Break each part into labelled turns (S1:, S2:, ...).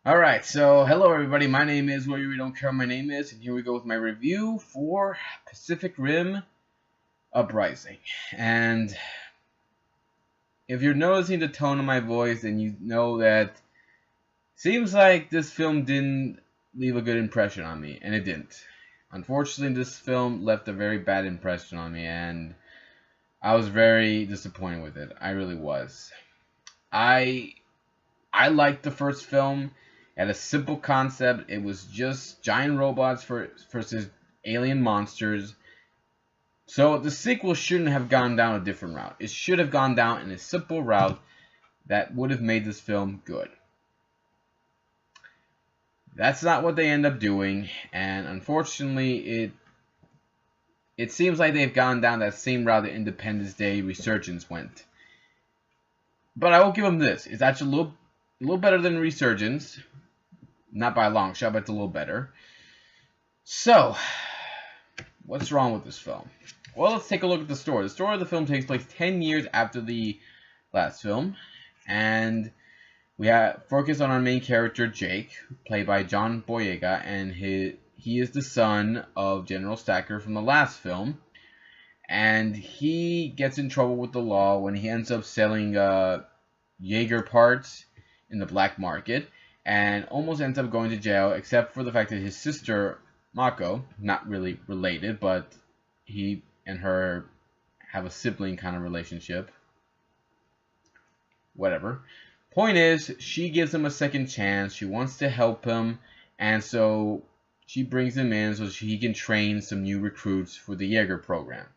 S1: Alright, so hello everybody, my name is Where You Don't Care What My Name Is, and here we go with my review for Pacific Rim Uprising. And if you're noticing the tone of my voice, then you know that seems like this film didn't leave a good impression on me, and it didn't. Unfortunately, this film left a very bad impression on me, and I was very disappointed with it. I really was. I I liked the first film. It had a simple concept. It was just giant robots versus alien monsters. So the sequel shouldn't have gone down a different route. It should have gone down in a simple route that would have made this film good. That's not what they end up doing, and unfortunately, it seems like they've gone down that same route that Independence Day Resurgence went. But I will give them this: it's actually a little better than Resurgence. Not by a long shot, but it's a little better. So, what's wrong with this film? Well, let's take a look at the story. The story of the film takes place 10 years after the last film. And we have focus on our main character, Jake, played by John Boyega. And he is the son of General Stacker from the last film. And he gets in trouble with the law when he ends up selling Jaeger parts in the black market. And almost ends up going to jail, except for the fact that his sister, Mako, not really related, but he and her have a sibling kind of relationship. Whatever. Point is, she gives him a second chance. She wants to help him, and so she brings him in so he can train some new recruits for the Jaeger program.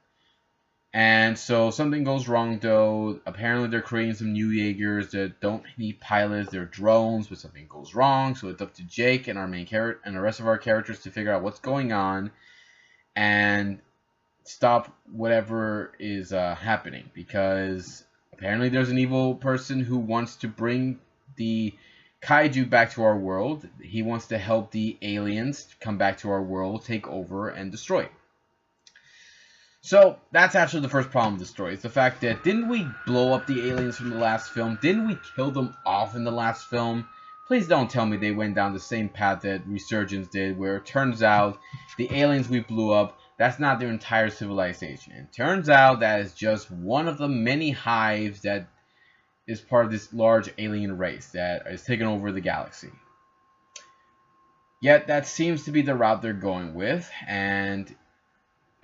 S1: And so something goes wrong, though. Apparently they're creating some new Jaegers that don't need pilots. They're drones, but something goes wrong. So it's up to Jake and our main character and the rest of our characters to figure out what's going on and stop whatever is happening. Because apparently there's an evil person who wants to bring the kaiju back to our world. He wants to help the aliens come back to our world, take over, and destroy it. So, that's actually the first problem with the story. It's the fact that, didn't we blow up the aliens from the last film? Didn't we kill them off in the last film? Please don't tell me they went down the same path that Resurgence did, where it turns out the aliens we blew up, that's not their entire civilization. It turns out that is just one of the many hives that is part of this large alien race that is taking over the galaxy. Yet, that seems to be the route they're going with, and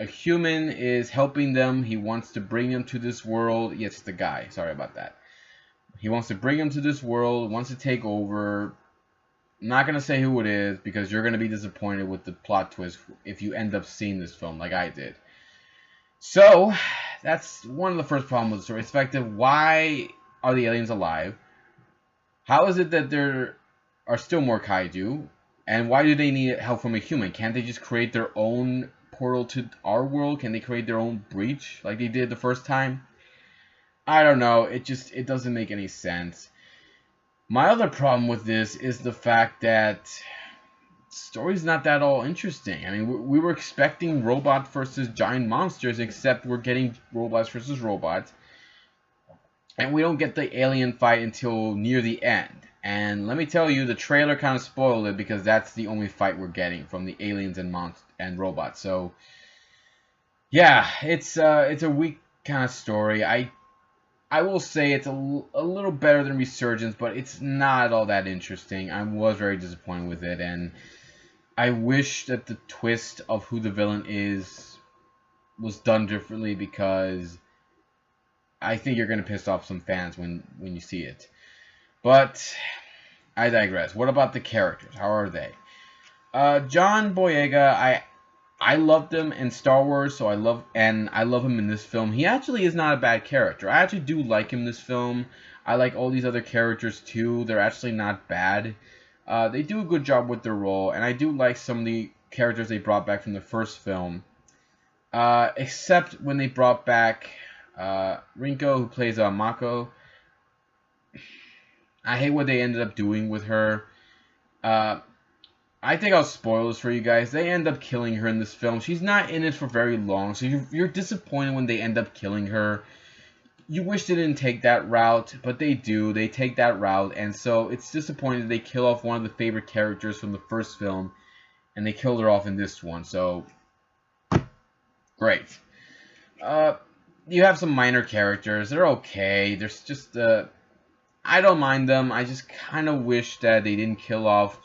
S1: a human is helping them. He wants to bring them to this world. Yes, the guy. Sorry about that. He wants to bring them to this world, wants to take over. I'm not going to say who it is because you're going to be disappointed with the plot twist if you end up seeing this film like I did. So, that's one of the first problems with the story. It's the fact that why are the aliens alive? How is it that there are still more kaiju? And why do they need help from a human? Can't they just create their own portal to our world? Can they create their own breach like they did the first time? I don't know. It doesn't make any sense. My other problem with this is the fact that the story's not that all interesting. I mean, we were expecting robot versus giant monsters, except we're getting robots versus robots. And we don't get the alien fight until near the end. And let me tell you, the trailer kind of spoiled it because that's the only fight we're getting from the aliens and robots. So, yeah, it's a weak kind of story. I will say it's a little better than Resurgence, but it's not all that interesting. I was very disappointed with it, and I wish that the twist of who the villain is was done differently because I think you're going to piss off some fans when you see it. But I digress. What about the characters? How are they? John Boyega, I loved him in Star Wars, so I love him in this film. He actually is not a bad character. I actually do like him in this film. I like all these other characters too. They're actually not bad. They do a good job with their role, and I do like some of the characters they brought back from the first film. Except when they brought back Rinko, who plays Mako. I hate what they ended up doing with her. I think I'll spoil this for you guys. They end up killing her in this film. She's not in it for very long, so you're disappointed when they end up killing her. You wish they didn't take that route, but they do. They take that route, and so it's disappointing that they kill off one of the favorite characters from the first film, and they killed her off in this one. So great. You have some minor characters. They're okay. There's just I don't mind them. I just kind of wish that they didn't kill off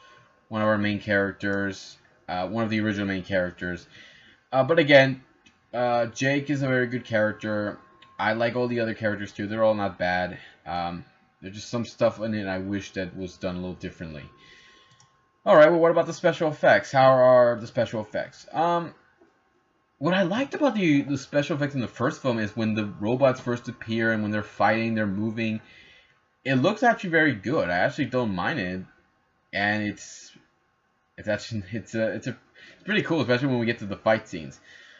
S1: one of our main characters, one of the original main characters. But again, Jake is a very good character. I like all the other characters too. They're all not bad. There's just some stuff in it I wish that was done a little differently. Alright, well, what about the special effects? How are the special effects? What I liked about the special effects in the first film is when the robots first appear and when they're fighting, they're moving. It looks actually very good. I actually don't mind it, and it's pretty cool, especially when we get to the fight scenes.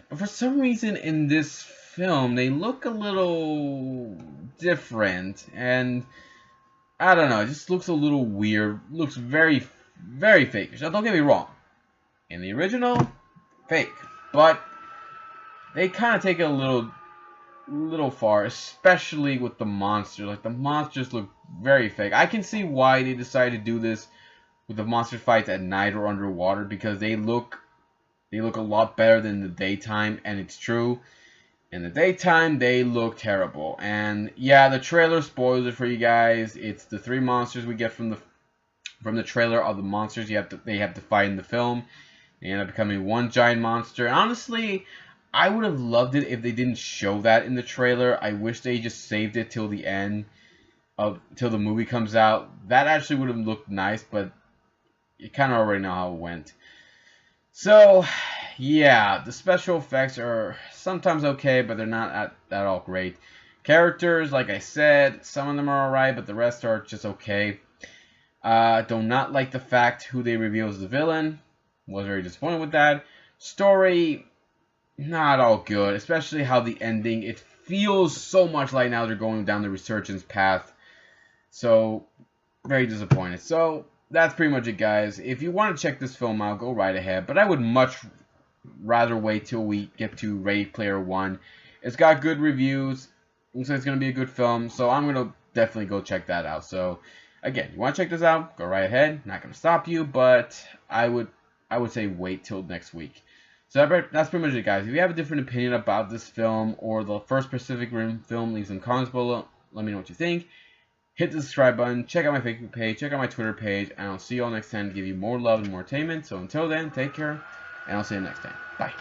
S1: But for some reason in this film, they look a little different, and I don't know. It just looks a little weird. Looks very, very fake. Now, don't get me wrong. In the original, fake, but they kind of take it a little far, especially with the monsters. Like, the monsters look very fake. I can see why they decided to do this with the monster fights at night or underwater, because they look a lot better than in the daytime, and it's true. In the daytime, they look terrible. And yeah, the trailer spoils it for you guys. It's the 3 monsters we get from the trailer are the monsters they have to fight in the film. They end up becoming one giant monster. And honestly, I would have loved it if they didn't show that in the trailer. I wish they just saved it till the end, till the movie comes out. That actually would have looked nice, but you kind of already know how it went. So, yeah, the special effects are sometimes okay, but they're not at all great. Characters, like I said, some of them are alright, but the rest are just okay. Do not like the fact who they reveal as the villain. Was very disappointed with that. Story, not all good, especially how the ending, it feels so much like now they're going down the resurgence path. So, very disappointed. So, that's pretty much it, guys. If you want to check this film out, go right ahead. But I would much rather wait till we get to Ready Player One. It's got good reviews. Looks like it's going to be a good film. So I'm going to definitely go check that out. So, again, you want to check this out, go right ahead. Not going to stop you, but I would say wait till next week. So that's pretty much it, guys. If you have a different opinion about this film or the first Pacific Rim film, leave some comments below. Let me know what you think. Hit the subscribe button, check out my Facebook page, check out my Twitter page, and I'll see you all next time to give you more love and more entertainment. So until then, take care, and I'll see you next time. Bye.